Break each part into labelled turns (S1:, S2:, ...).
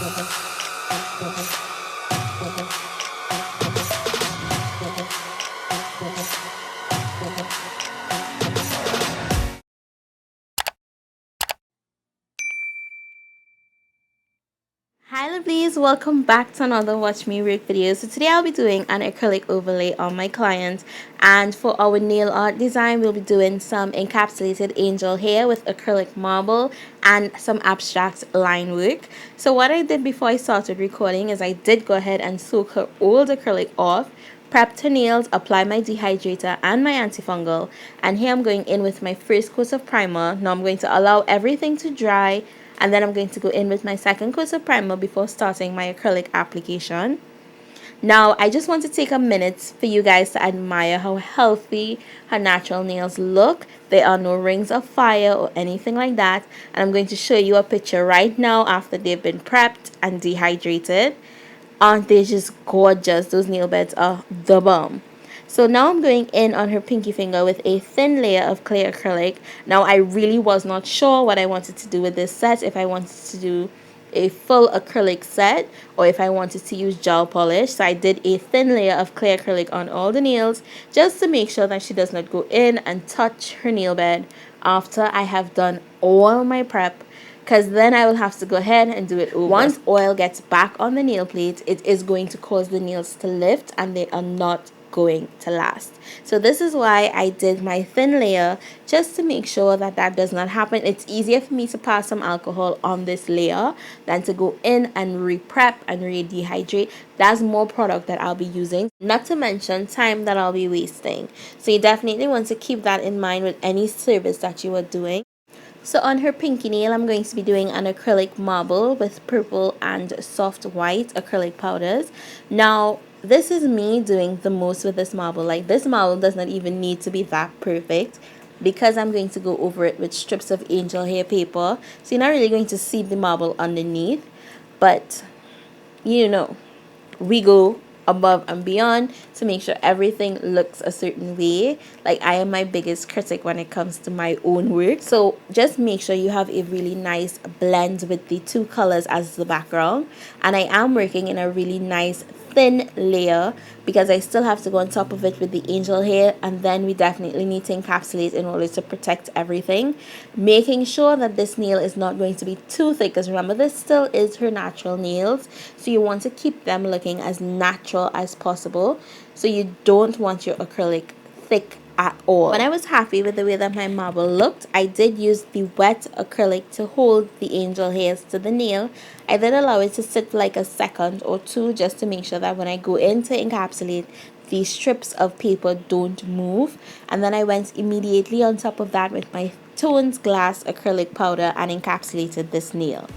S1: Hi lovelies, welcome back to another Watch Me Work video. So today I'll be doing an acrylic overlay on my client, and for our nail art design we'll be doing some encapsulated angel hair with acrylic marble and some abstract line work. So what I did before I started recording is I did go ahead and soak her old acrylic off, prepped her nails, apply my dehydrator and my antifungal, and here I'm going in with my first coat of primer. Now I'm going to allow everything to dry, and then I'm going to go in with my second coat of primer before starting my acrylic application. Now I just want to take a minute for you guys to admire how healthy her natural nails look. There are no rings of fire or anything like that, and I'm going to show you a picture right now after they've been prepped and dehydrated. Aren't they just gorgeous? Those nail beds are the bomb. So now I'm going in on her pinky finger with a thin layer of clear acrylic. Now I really was not sure what I wanted to do with this set, if I wanted to do a full acrylic set or if I wanted to use gel polish. So I did a thin layer of clear acrylic on all the nails just to make sure that she does not go in and touch her nail bed after I have done all my prep, because then I will have to go ahead and do it over. Once oil gets back on the nail plate, it is going to cause the nails to lift and they are not going to last. So this is why I did my thin layer, just to make sure that that does not happen. It's easier for me to pass some alcohol on this layer than to go in and re-prep and re-dehydrate. That's more product that I'll be using, not to mention time that I'll be wasting. So you definitely want to keep that in mind with any service that you are doing. So on her pinky nail, I'm going to be doing an acrylic marble with purple and soft white acrylic powders. Now, this is me doing the most with this marble. Like, this marble does not even need to be that perfect, because I'm going to go over it with strips of angel hair paper. So you're not really going to see the marble underneath, but you know, we go above and beyond to make sure everything looks a certain way. Like, I am my biggest critic when it comes to my own work, so just make sure you have a really nice blend with the two colors as the background. And I am working in a really nice thin layer because I still have to go on top of it with the angel hair, and then we definitely need to encapsulate in order to protect everything, making sure that this nail is not going to be too thick, because remember, this still is her natural nails, so you want to keep them looking as natural as possible. So you don't want your acrylic thick at all. When I was happy with the way that my marble looked, I did use the wet acrylic to hold the angel hairs to the nail. I did allow it to sit for like a second or two, just to make sure that when I go in to encapsulate, these strips of paper don't move. And then I went immediately on top of that with my Tones Glass acrylic powder and encapsulated this nail.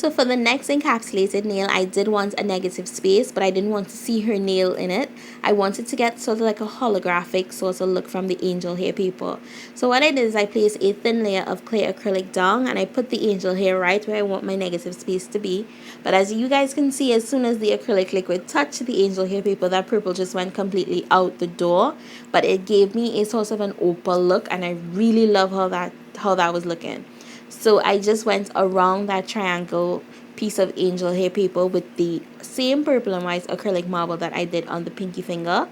S1: So for the next encapsulated nail, I did want a negative space, but I didn't want to see her nail in it. I wanted to get sort of like a holographic sort of look from the angel hair paper. So what I did is I placed a thin layer of clear acrylic down, and I put the angel hair right where I want my negative space to be. But as you guys can see, as soon as the acrylic liquid touched the angel hair paper, that purple just went completely out the door. But it gave me a sort of an opal look, and I really love how that was looking. So I just went around that triangle piece of angel hair paper with the same purple and white acrylic marble that I did on the pinky finger.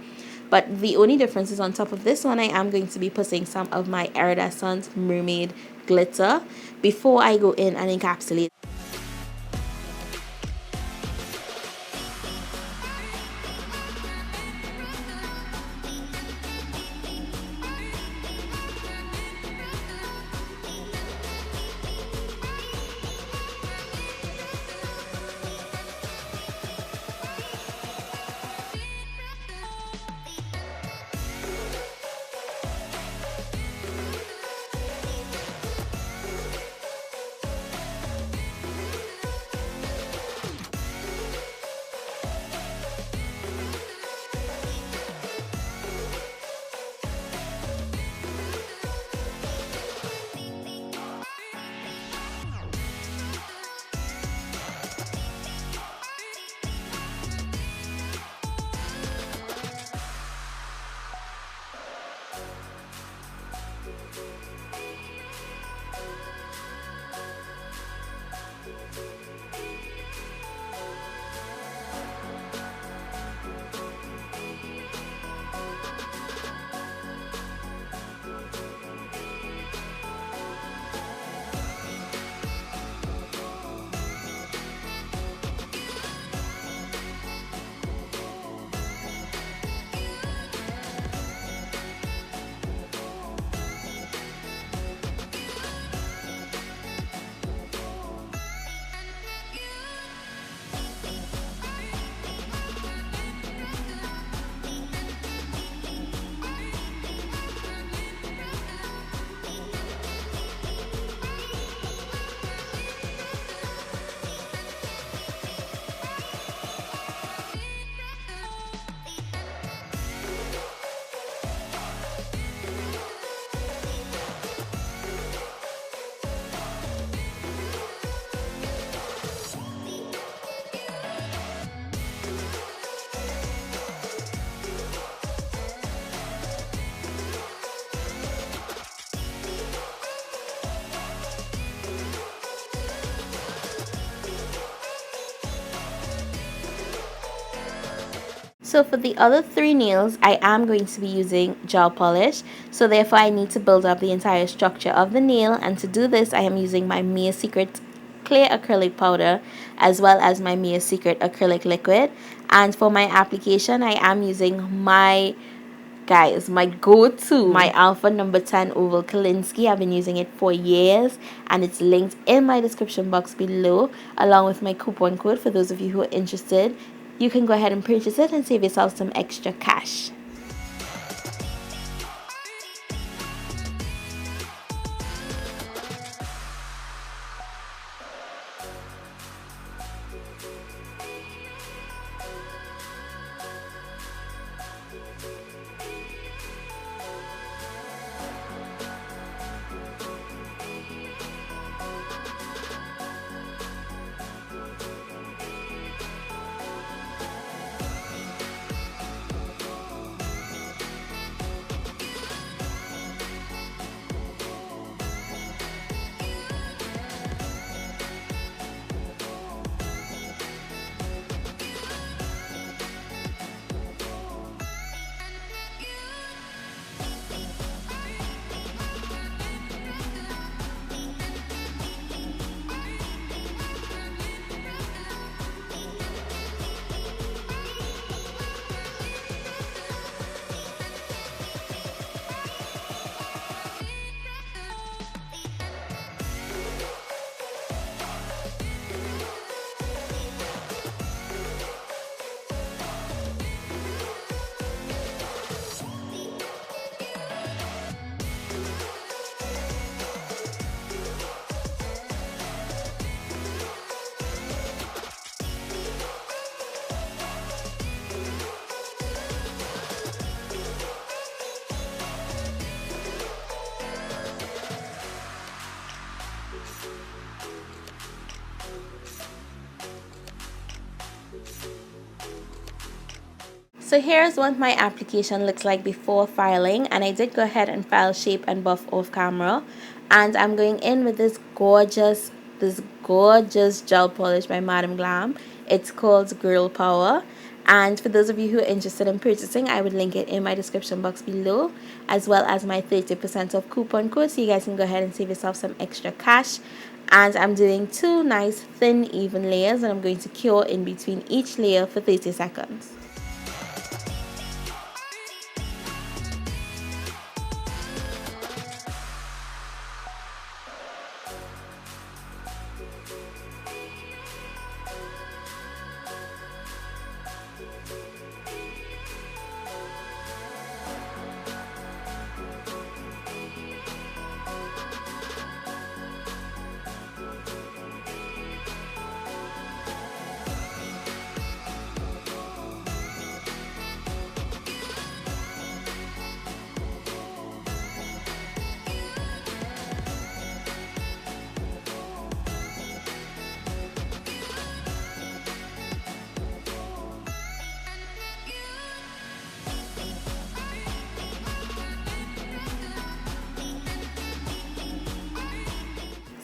S1: But the only difference is on top of this one, I am going to be putting some of my iridescent mermaid glitter before I go in and encapsulate. So for the other three nails, I am going to be using gel polish. So therefore, I need to build up the entire structure of the nail. And to do this, I am using my Mia Secret clear acrylic powder as well as my Mia Secret acrylic liquid. And for my application, I am using my go-to, my Alpha number 10 Oval Kalinsky. I've been using it for years, and it's linked in my description box below along with my coupon code for those of you who are interested. You can go ahead and purchase it and save yourself some extra cash. So here's what my application looks like before filing, and I did go ahead and file shape and buff off camera, and I'm going in with this gorgeous gel polish by MadamGlam. It's called Girl Power, and for those of you who are interested in purchasing, I would link it in my description box below, as well as my 30% off coupon code, so you guys can go ahead and save yourself some extra cash. And I'm doing two nice thin even layers, and I'm going to cure in between each layer for 30 seconds.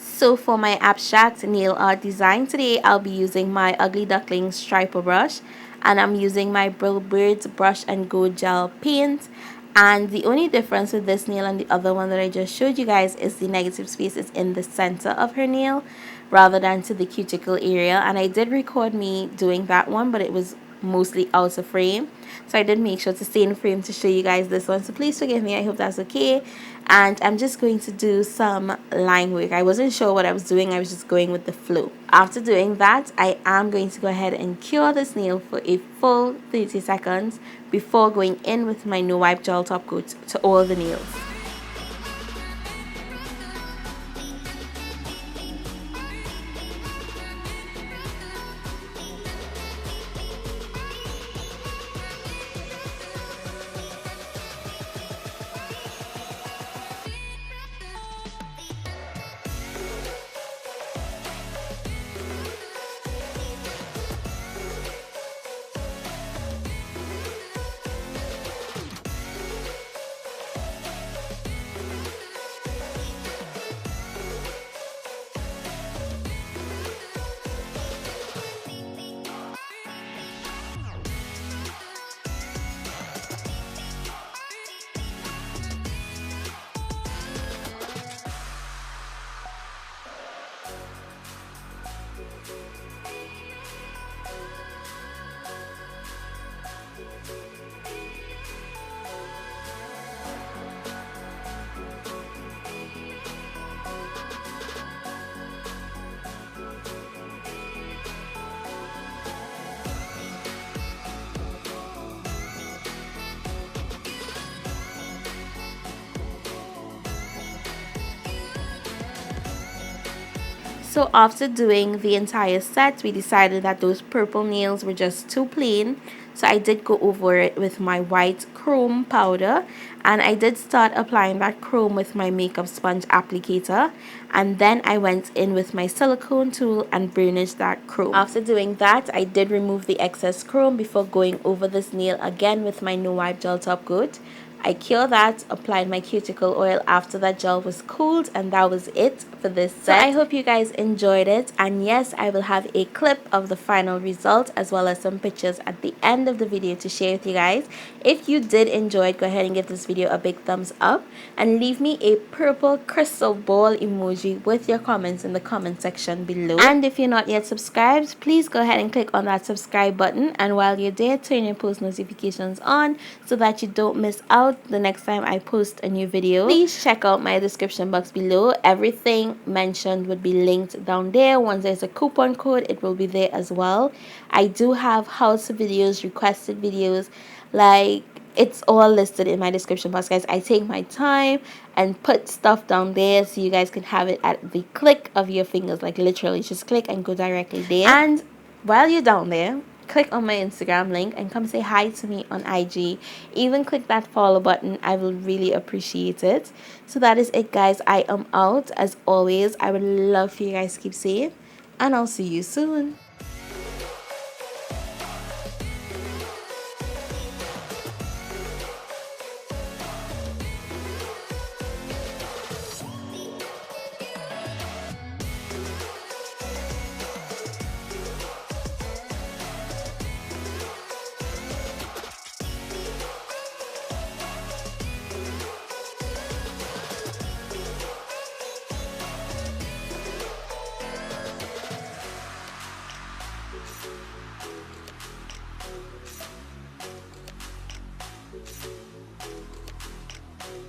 S1: So for my abstract nail art design today, I'll be using my Ugly Duckling striper brush, and I'm using my Birds brush and go gel paint. And the only difference with this nail and the other one that I just showed you guys is the negative space is in the center of her nail rather than to the cuticle area. And I did record me doing that one, but it was mostly out of frame, so I did make sure to stay in frame to show you guys this one, so please forgive me. I hope that's okay. And I'm just going to do some line work. I wasn't sure what I was doing, I was just going with the flow. After doing that, I am going to go ahead and cure this nail for a full 30 seconds before going in with my no wipe gel top coat to all the nails. So after doing the entire set, we decided that those purple nails were just too plain. So I did go over it with my white chrome powder, and I did start applying that chrome with my makeup sponge applicator, and then I went in with my silicone tool and burnished that chrome. After doing that, I did remove the excess chrome before going over this nail again with my no wipe gel top coat. I cured that, applied my cuticle oil after that gel was cooled, and that was it for this set. So I hope you guys enjoyed it, and yes, I will have a clip of the final result as well as some pictures at the end of the video to share with you guys. If you did enjoy it, go ahead and give this video a big thumbs up and leave me a purple crystal ball emoji with your comments in the comment section below. And if you're not yet subscribed, please go ahead and click on that subscribe button, and while you're there, turn your post notifications on so that you don't miss out the next time I post a new video. Please check out my description box below. Everything mentioned would be linked down there. Once there's a coupon code, it will be there as well. I do have how-to videos, requested videos, like it's all listed in my description box, guys. I take my time and put stuff down there so you guys can have it at the click of your fingers, like literally just click and go directly there. And while you're down there, click on my Instagram link and come say hi to me on IG. Even click that follow button. I will really appreciate it. So that is it, guys. I am out. As always, I would love for you guys to keep safe, and I'll see you soon.